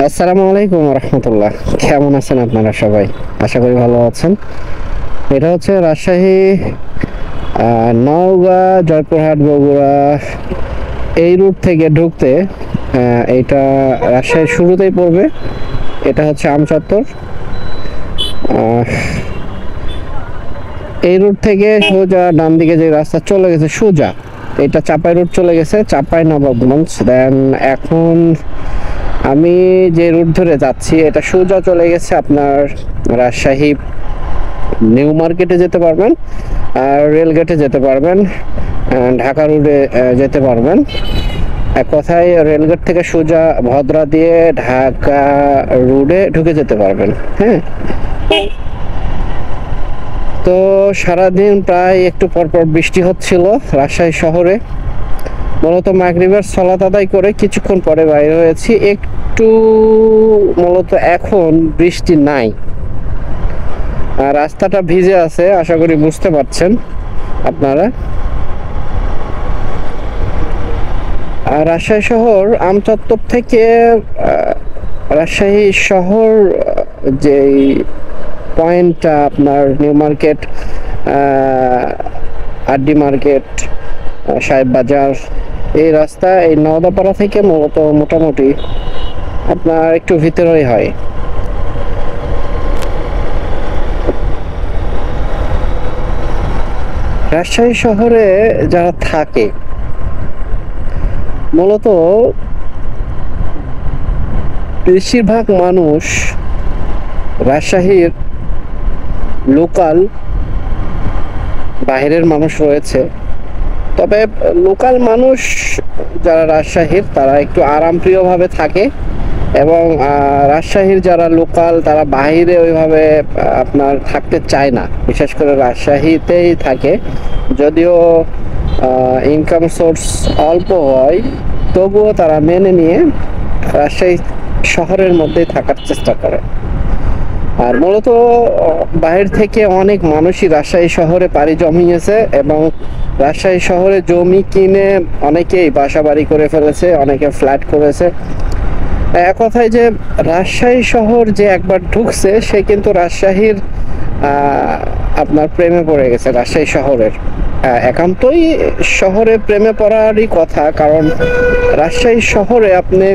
আসসালামু আলাইকুম রহমতুল্লাহ। কেমন আছেন আপনারা সবাই? আশা করি ভালো আছেন। এটা হচ্ছে রাজশাহী, নওগাঁ, জয়পুরহাট, বগুড়া এই রুট থেকে ঢুকতে এইটা রাজশাহীর শুরুতেই পড়বে। এটা হচ্ছে আমচত্বর। এই রুট থেকে সোজা ডান দিকে যে রাস্তা চলে গেছে সোজা, এটা চাপাই রুট চলে গেছে, চাপাই নবাবগঞ্জ। দেন এখন আমি যে রুট ধরে যাচ্ছি এটা সোজা চলে গেছে আপনার রাজশাহী নিউ মার্কেটে যেতে পারবেন, আর রেলগেটে যেতে পারবেন, ঢাকা রুটে যেতে পারবেন। এক কথায় রেলগেট থেকে সোজা ভদ্রা দিয়ে ঢাকা রুটে ঢুকে যেতে পারবেন। হ্যাঁ, তো সারাদিন প্রায় একটু পরপর বৃষ্টি হচ্ছিল রাজশাহী শহরে। মূলত মাগরিবের সালাত আদায় করে কিছুক্ষণ পরে বাইরে হয়েছি একটু। মূলত এখন বৃষ্টি নাই, আর রাস্তাটা ভিজে আছে, আশা করি বুঝতে পারছেন আপনারা। আর রাজশাহী শহর আমচত্বর থেকে রাজশাহী শহর যে পয়েন্টটা আপনার নিউ মার্কেট, আরডি মার্কেট, সাহেব বাজার, এই রাস্তা এই নওদাপাড়া থেকে মূলত মোটামুটি আপনার একটু ভিতরেই হয়। রাজশাহী শহরে যারা থাকে মূলত বেশিরভাগ মানুষ রাজশাহীর লোকাল, বাইরের মানুষ রয়েছে। তবে লোকাল মানুষ যারা রাজশাহীর তারা একটু আরামপ্রিয়ভাবে থাকে, এবং রাজশাহীর যারা লোকাল তারা বাইরে ওইভাবে আপনার থাকতে চায় না, বিশেষ করে রাজশাহীতেই থাকে। যদিও ইনকাম সোর্স অল্প হয়, তবুও তারা মেনে নিয়ে রাজশাহী শহরের মধ্যেই থাকার চেষ্টা করে। আর মূলত বাইরে থেকে অনেক মানুষই রাজশাহী শহরে পাড়ি জমিয়েছে, এবং রাজশাহী শহরে জমি কিনে অনেকেই বাসা বাড়ি করে ফেলেছে, অনেকে ফ্ল্যাট করেছে। এক কথায় যে রাজশাহী শহর যে একবার ঢুকছে সে কিন্তু রাজশাহীর আপনার প্রেমে পড়ে গেছে। রাজশাহী শহরের একান্তই শহরে প্রেমে পড়ারই কথা, কারণ রাজশাহী শহরে আপনি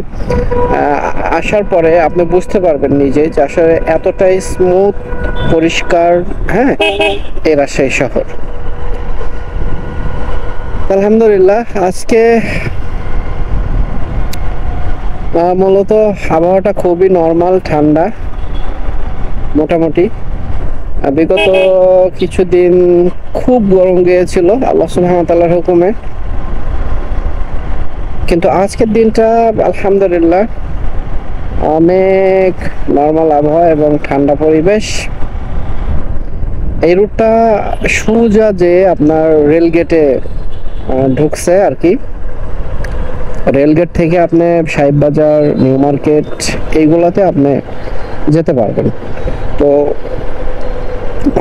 আসার পরে আপনি বুঝতে পারবেন নিজে যে আসলে এতটাই স্মুথ, পরিষ্কার। হ্যাঁ, এই রাজশাহী শহর আলহামদুলিল্লাহ। আজকে মূলত আবহাওয়াটা খুবই নর্মাল, ঠান্ডা মোটামুটি। বিগত কিছুদিন খুব গরম গিয়েছিল আল্লাহ সুবহানাহু ওয়া তাআলার হুকুমে, কিন্তু আজকের দিনটা আলহামদুলিল্লাহ অনেক নর্মাল আবহাওয়া এবং ঠান্ডা পরিবেশ। এই রুটটা সোজা যে আপনার রেলগেটে ঢুকছে আর কি। রেলগেট থেকে আপনি সাহেব বাজার, নিউ মার্কেট এইগুলাতে আপনি যেতে পারবেন। তো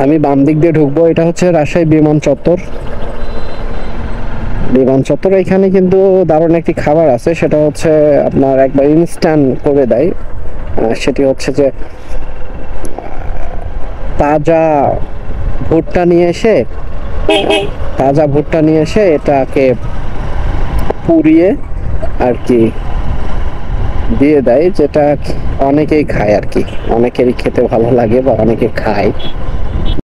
আমি বাম দিক দিয়ে ঢুকবো। এটা হচ্ছে রাজশাহী বিমান চত্বর। বিমান চত্বর এখানে কিন্তু দারুণ একটি খাবার আছে, সেটা হচ্ছে আপনার একবার ইনস্ট্যান্ট করে দেয়। সেটি হচ্ছে যে তাজা ভুট্টা নিয়ে এসে, এটাকে পুড়িয়ে আর কি দিয়ে দেয়, যেটা অনেকেই খায় আর কি। অনেকেরই খেতে ভালো লাগে বা অনেকে খায়।